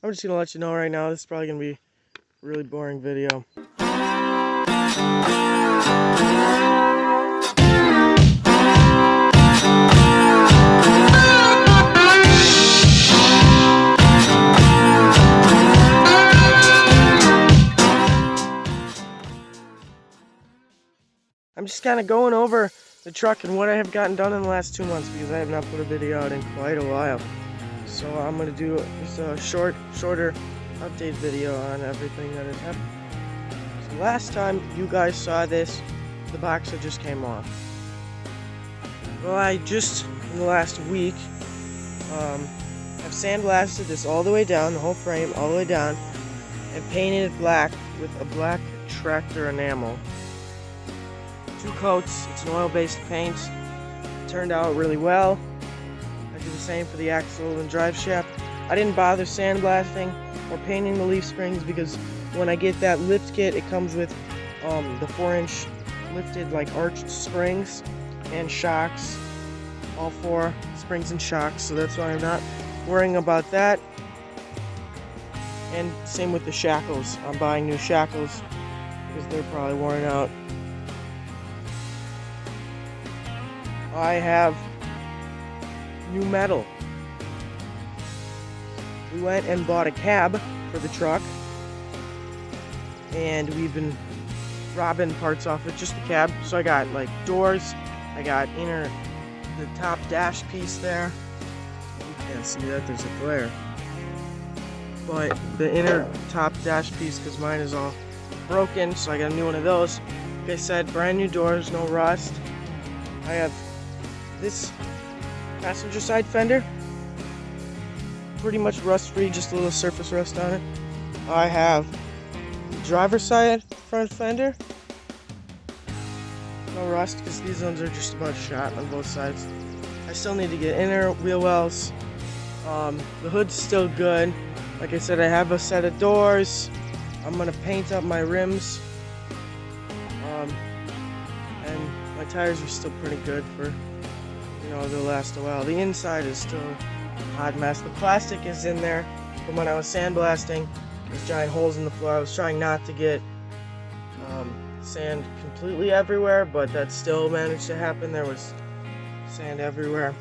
I'm just gonna let you know right now, this is probably gonna be a really boring video. I'm just kind of going over the truck and what I have gotten done in the last 2 months because I have not put a video out in quite a while. So I'm going to do just a shorter update video on everything that has happened. So last time you guys saw this, the boxer just came off. Well, I just, in the last week, have sandblasted this all the way down, the whole frame all the way down, and painted it black with a black tractor enamel. 2 coats, it's an oil-based paint. It turned out really well. I did the same for the axle and drive shaft. I didn't bother sandblasting or painting the leaf springs because when I get that lift kit, it comes with the 4-inch lifted like arched springs and shocks. All 4 springs and shocks, so that's why I'm not worrying about that. And same with the shackles. I'm buying new shackles because they're probably worn out. I have new metal. We went and bought a cab for the truck, and we've been robbing parts off it, just the cab. So I got like doors, I got the top dash piece there. You can't see that, there's a glare. But the inner top dash piece, because mine is all broken, so I got a new one of those. Like I said, brand new doors, no rust. I have this passenger side fender, pretty much rust free, just a little surface rust on it. I have the driver's side front fender, no rust because these ones are just about shot on both sides. I still need to get inner wheel wells. The hood's still good. Like I said, I have a set of doors. I'm gonna paint up my rims, and my tires are still pretty good for, they'll last a while. The inside is still a hot mess. The plastic is in there from when I was sandblasting. There's giant holes in the floor. I was trying not to get sand completely everywhere, but that still managed to happen. There was sand everywhere.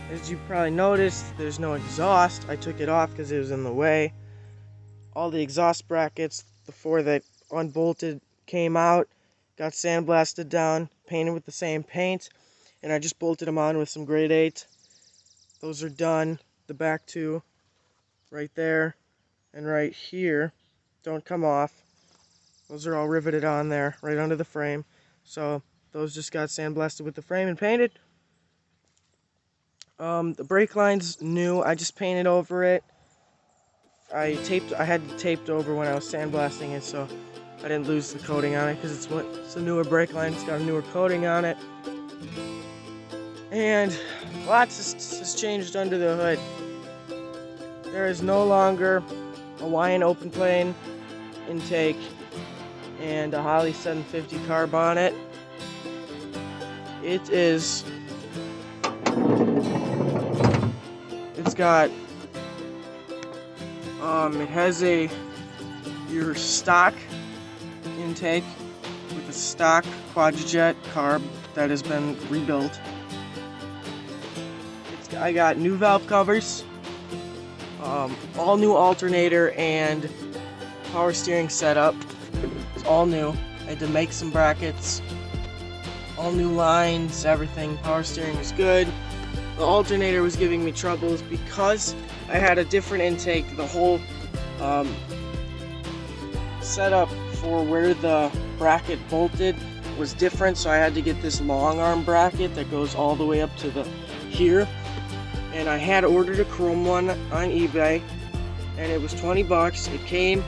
As you probably noticed, there's no exhaust. I took it off because it was in the way. All the exhaust brackets, the 4 that unbolted, came out, got sandblasted down, painted with the same paint, and I just bolted them on with some grade 8. Those are done. The back 2 right there and right here don't come off. Those are all riveted on there right under the frame, so those just got sandblasted with the frame and painted. The brake line's new. I just painted over it. I had it taped over when I was sandblasting it, so I didn't lose the coating on it because it's a newer brake line. It's got a newer coating on it. And lots has changed under the hood. There is no longer a Hawaiian open plane intake and a Holley 750 carb on it. It's got it has your stock intake with a stock Quadrajet carb that has been rebuilt. I got new valve covers, all new alternator and power steering setup. It's all new. I had to make some brackets, all new lines, everything. Power steering was good. The alternator was giving me troubles because I had a different intake. The whole setup for where the bracket bolted was different, so I had to get this long arm bracket that goes all the way up to here. And I had ordered a chrome one on eBay, and it was 20 bucks. It came,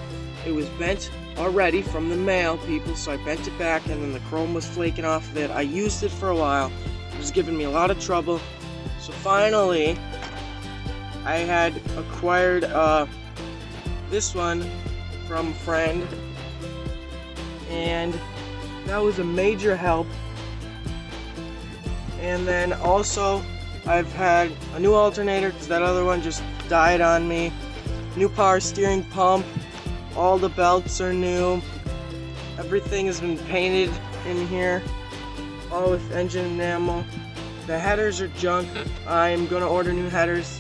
it was bent already from the mail, people, so I bent it back, and then the chrome was flaking off of it. I used it for a while. It was giving me a lot of trouble. So finally, I had acquired this one from a friend, and that was a major help. And then also, I've had a new alternator because that other one just died on me. New power steering pump. All the belts are new. Everything has been painted in here, all with engine enamel. The headers are junk. I'm gonna order new headers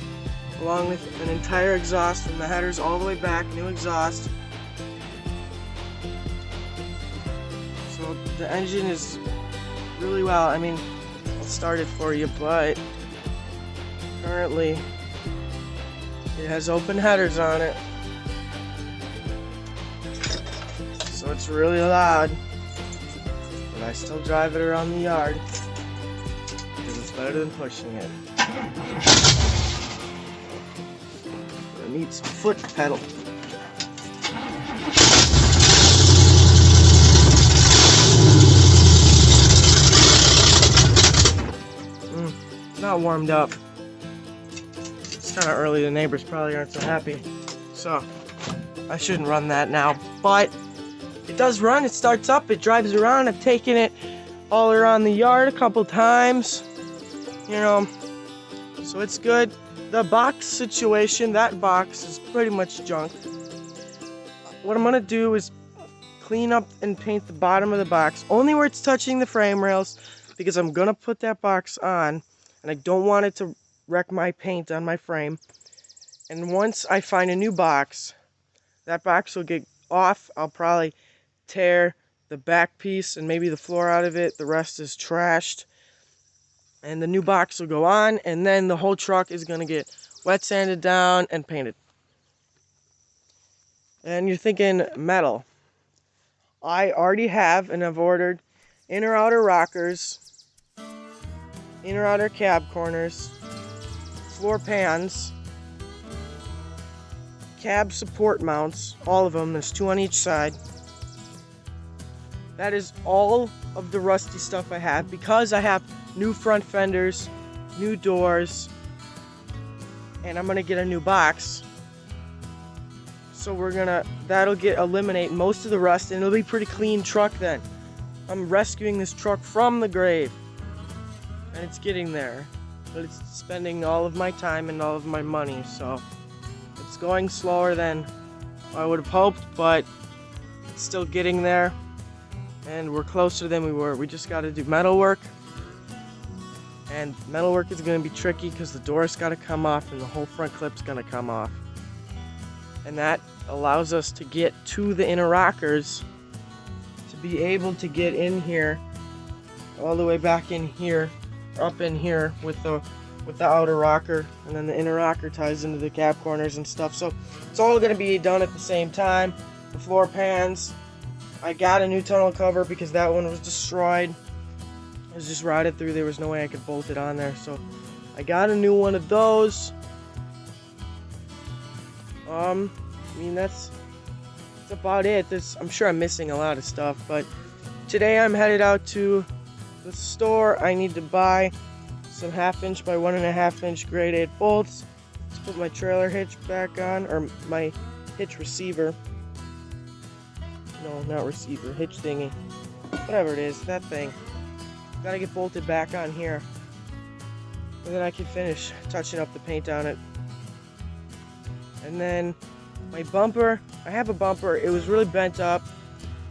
along with an entire exhaust from the headers all the way back, new exhaust. So the engine is really well. I mean, I'll start it for you, but currently it has open headers on it. So it's really loud, but I still drive it around the yard because it's better than pushing it. It needs a foot pedal. Not warmed up. It's kind of early. The neighbors probably aren't so happy. So I shouldn't run that now, but it does run. It starts up. It drives around. I've taken it all around the yard a couple times. You know, so it's good. The box situation, that box is pretty much junk. What I'm gonna do is clean up and paint the bottom of the box, only where it's touching the frame rails, because I'm gonna put that box on, and I don't want it to wreck my paint on my frame. And once I find a new box, that box will get off. I'll probably tear the back piece and maybe the floor out of it. The rest is trashed. And the new box will go on, and then the whole truck is gonna get wet sanded down and painted. And you're thinking metal. I already have and I've ordered inner outer rockers, inner outer cab corners, floor pans, cab support mounts, all of them. There's 2 on each side. That is all of the rusty stuff I have, because I have new front fenders, new doors, and I'm gonna get a new box. So that'll eliminate most of the rust, and it'll be a pretty clean truck then. I'm rescuing this truck from the grave, and it's getting there, but it's spending all of my time and all of my money, so it's going slower than I would have hoped, but it's still getting there, and we're closer than we were. We just got to do metal work, and metal work is going to be tricky because the door's got to come off and the whole front clip's going to come off, and that allows us to get to the inner rockers, to be able to get in here all the way back in here, up in here with the outer rocker, and then the inner rocker ties into the cab corners and stuff. So it's all going to be done at the same time. The floor pans, I got a new tunnel cover because that one was destroyed. It was just rotted through. There was no way I could bolt it on there, so I got a new one of those. I mean, that's about it. I'm sure I'm missing a lot of stuff, but today I'm headed out to the store. I need to buy some 1/2" by 1.5" grade 8 bolts to put my trailer hitch back on, or my hitch receiver. No, not receiver, hitch thingy. Whatever it is, that thing. Gotta get bolted back on here. And then I can finish touching up the paint on it. And then my bumper, I have a bumper. It was really bent up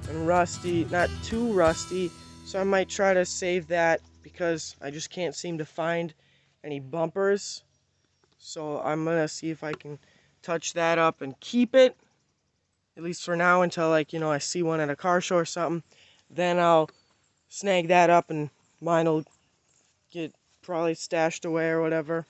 and rusty, not too rusty, so I might try to save that because I just can't seem to find any bumpers. So I'm gonna see if I can touch that up and keep it, at least for now, until I see one at a car show or something. Then I'll snag that up and mine will get probably stashed away or whatever.